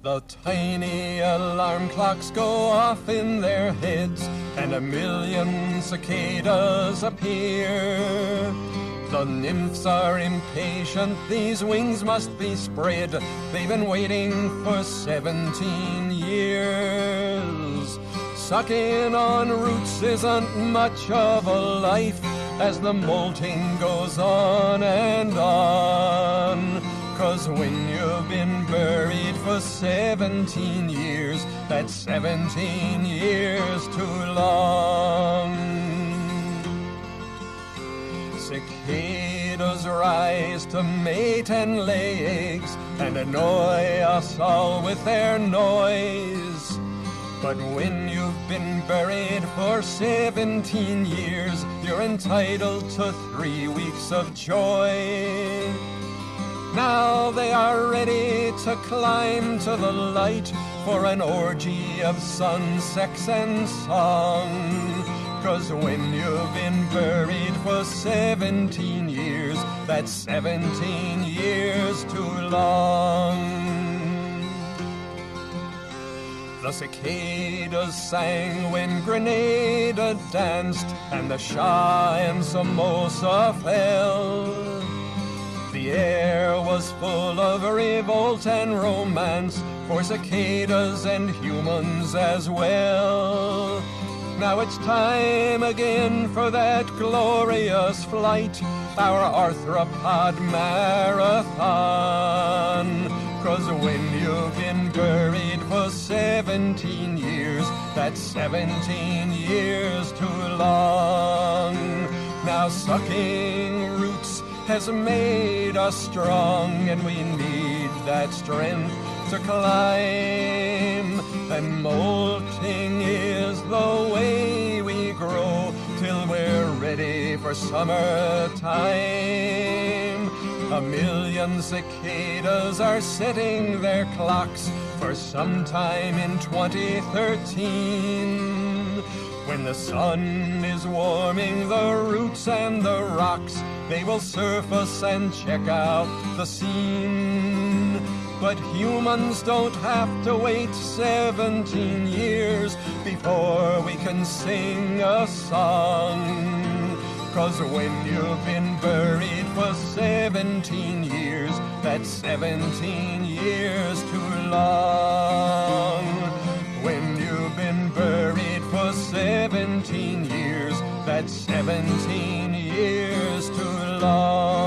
The tiny alarm clocks go off in their heads, and 1,000,000 cicadas appear. The nymphs are impatient, these wings must be spread. They've been waiting for 17 years. Sucking on roots isn't much of a life, as the molting goes on and on. 'Cause when you've been buried for 17 years, that's 17 years too long. Cicadas rise to mate and lay eggs, and annoy us all with their noise. But when you've been buried for 17 years, you're entitled to 3 weeks of joy. Now they are ready to climb to the light for an orgy of sun, sex, and song. 'Cause when you've been buried for 17 years, that's 17 years too long. The cicadas sang when Grenada danced, and the Shah and Somoza fell. The air was full of revolt and romance for cicadas and humans as well. Now it's time again for that glorious flight, our arthropod marathon. 'Cause when you've been buried for 17 years, that's 17 years too long. Now sucking roots has made us strong, and we need that strength to climb. And molting is the way we grow till we're ready for summertime. 1,000,000 cicadas are setting their clocks for sometime in 2013. When the sun is warming the roots and the rocks, they will surface and check out the scene. But humans don't have to wait 17 years before we can sing a song. 'Cause when you've been buried for 17 years, that's 17 years too long. When you've been buried for 17 years, that's 17 years too long.